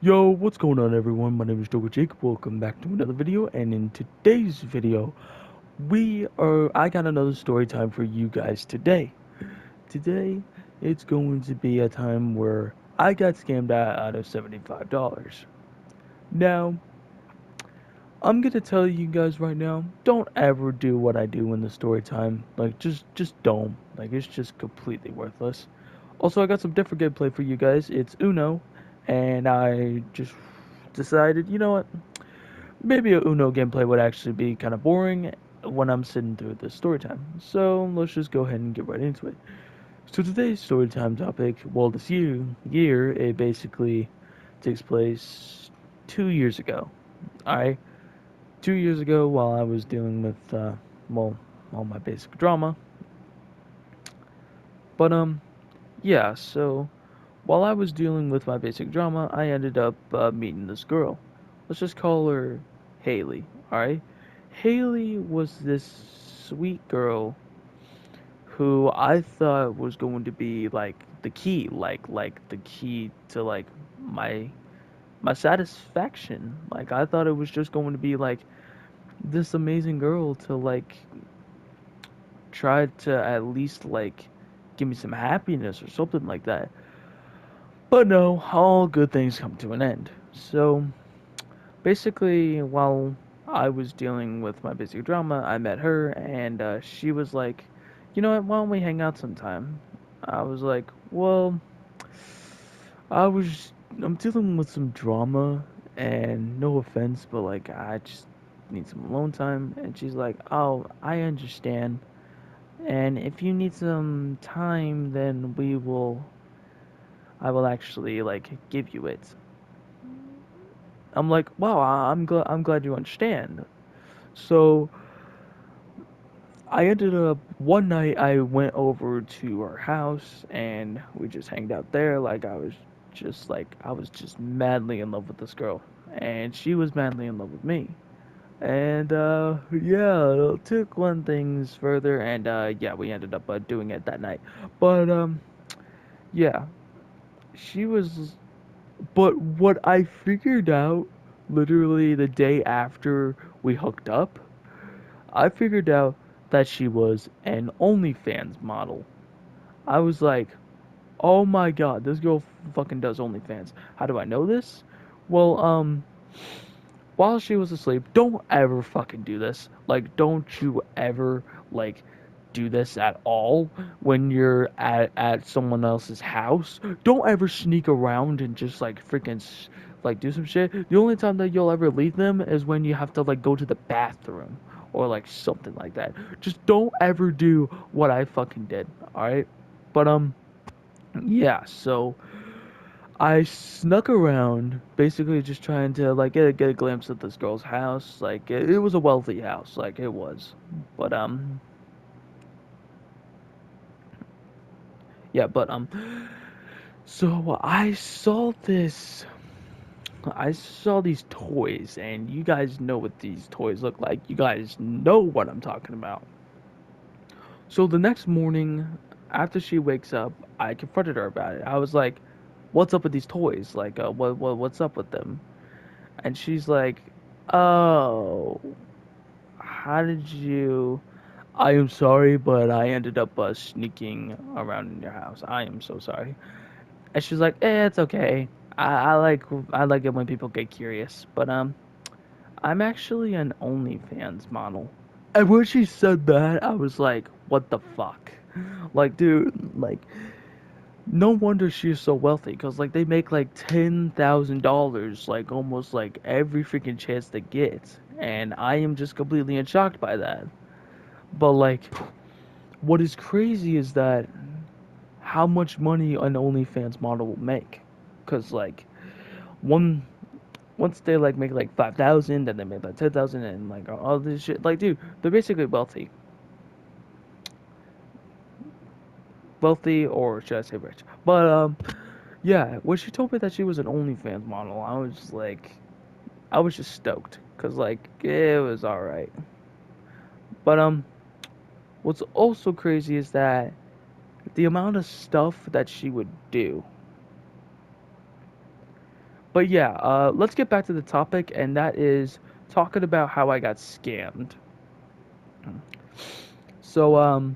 Yo, what's going on everyone? My name is Joker Jake. Welcome back to another video, and in today's video, I got another story time for you guys today. Today, it's going to be a time where I got scammed out of $75. Now, I'm gonna tell you guys right now, don't ever do what I do in the story time. Like, just don't. Like, it's just completely worthless. Also, I got some different gameplay for you guys. It's Uno, and I just decided, you know what? Maybe a Uno gameplay would actually be kind of boring when I'm sitting through this story time. So let's just go ahead and get right into it. So today's story time topic, well, this year it basically takes place 2 years ago. All right, 2 years ago while I was dealing with well, all my basic drama. But yeah. So while I was dealing with my basic drama, I ended up meeting this girl. Let's just call her Haley. All right. Haley was this sweet girl who I thought was going to be like the key, like the key to like my satisfaction. Like I thought it was just going to be like this amazing girl to like try to at least like give me some happiness or something like that. But no, all good things come to an end. So basically, while I was dealing with my basic drama, I met her, and she was like, "You know what? Why don't we hang out sometime?" I was like, "Well, I'm dealing with some drama, and no offense, but like I just need some alone time." And she's like, "Oh, I understand. And if you need some time, then I will actually like give you it." I'm like, "Wow, I'm glad you understand." So I ended up one night I went over to her house and we just hanged out there like I was just madly in love with this girl and she was madly in love with me. And yeah, it took one things further and yeah, we ended up doing it that night. But yeah, she was but what I figured out literally the day after we hooked up, I figured out that she was an OnlyFans model. I was like, oh my god, this girl fucking does OnlyFans. How do I know this? Well, while she was asleep, don't ever fucking do this. Like, don't you ever, like, do this at all when you're at someone else's house. Don't ever sneak around and just, like, freaking, like, do some shit. The only time that you'll ever leave them is when you have to, like, go to the bathroom or, like, something like that. Just don't ever do what I fucking did, alright? But, yeah, so I snuck around, basically just trying to like get a glimpse of this girl's house. Like it was a wealthy house, like it was. But yeah, but so I saw these toys, and you guys know what these toys look like. You guys know what I'm talking about. So the next morning, after she wakes up, I confronted her about it. I was like, "What's up with these toys? Like, what's up with them?" And she's like, "Oh, how did you? I am sorry, but I ended up sneaking around in your house. I am so sorry." And she's like, it's okay. I like it when people get curious, but I'm actually an OnlyFans model." And when she said that, I was like, "What the fuck?" Like, dude, like, no wonder she's so wealthy, cause like they make like $10,000, like almost like every freaking chance they get, and I am just completely in shocked by that. But like, what is crazy is that how much money an OnlyFans model will make. Cause like one once they like make like 5,000, then they make like 10,000, and like all this shit. Like, dude, they're basically wealthy, or should I say rich? But yeah. When she told me that she was an OnlyFans model, I was just stoked, cause like it was all right. But what's also crazy is that the amount of stuff that she would do. But yeah, let's get back to the topic, and that is talking about how I got scammed. So,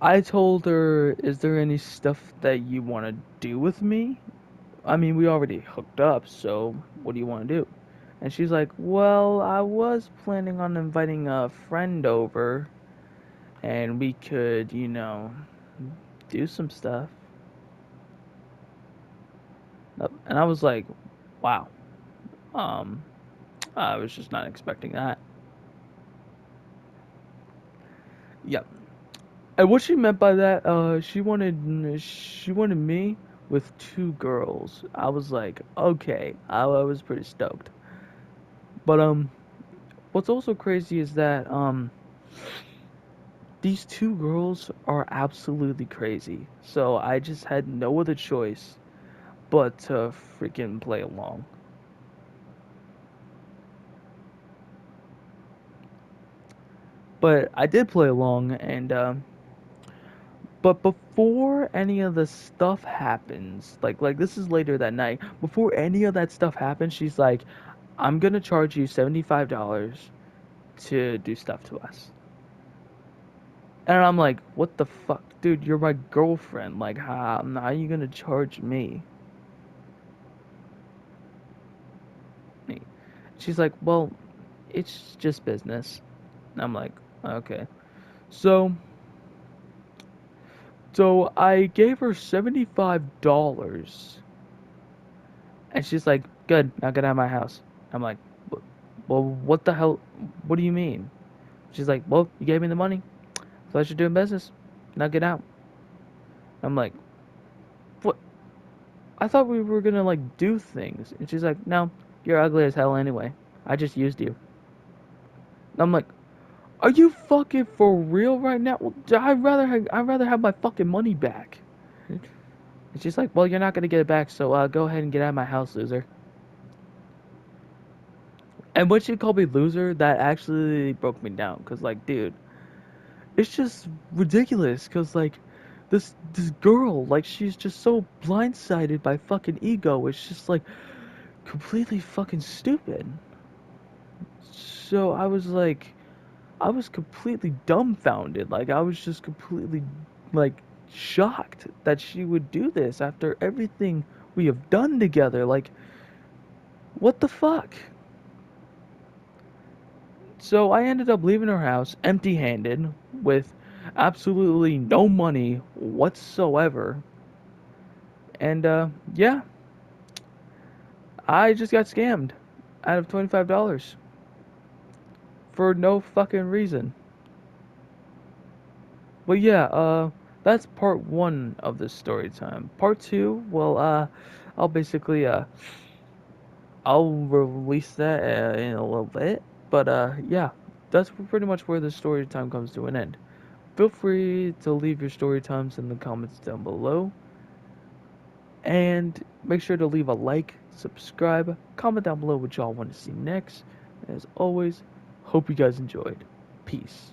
I told her, "Is there any stuff that you want to do with me? I mean, we already hooked up, so what do you want to do?" And she's like, "Well, I was planning on inviting a friend over, and we could, do some stuff." And I was like, "Wow, um, I was just not expecting that." Yeah. And what she meant by that, she wanted me with two girls. I was like, okay, I was pretty stoked. But what's also crazy is that these two girls are absolutely crazy. So I just had no other choice but to freaking play along. But I did play along, and but before any of the stuff happens, like this is later that night. Before any of that stuff happens, she's like, "I'm gonna charge you $75 to do stuff to us." And I'm like, "What the fuck, dude? You're my girlfriend. Like, how are you gonna charge me?" She's like, "Well, it's just business." And I'm like, "Okay." So, so I gave her $75, and she's like, "Good, now get out of my house." I'm like, "Well, what the hell? What do you mean?" She's like, "Well, you gave me the money, so I should do business. Now get out." I'm like, "What? I thought we were gonna like do things." And she's like, "No, you're ugly as hell anyway. I just used you." And I'm like, "Are you fucking for real right now? Well, I'd rather have my fucking money back." And she's like, "Well, you're not gonna get it back, so go ahead and get out of my house, loser." And when she called me loser, that actually broke me down. Cause like, dude, it's just ridiculous. Cause like, this girl, like, she's just so blindsided by fucking ego. It's just like completely fucking stupid. So I was completely dumbfounded. Like, I was just completely like shocked that she would do this after everything we have done together. Like, what the fuck? So I ended up leaving her house empty handed with absolutely no money whatsoever. And yeah, I just got scammed out of $25 for no fucking reason. But yeah, that's part one of this story time. Part two, well, I'll basically I'll release that in a little bit. But yeah, that's pretty much where the story time comes to an end. Feel free to leave your story times in the comments down below. And make sure to leave a like, subscribe, comment down below what y'all want to see next. As always, hope you guys enjoyed. Peace.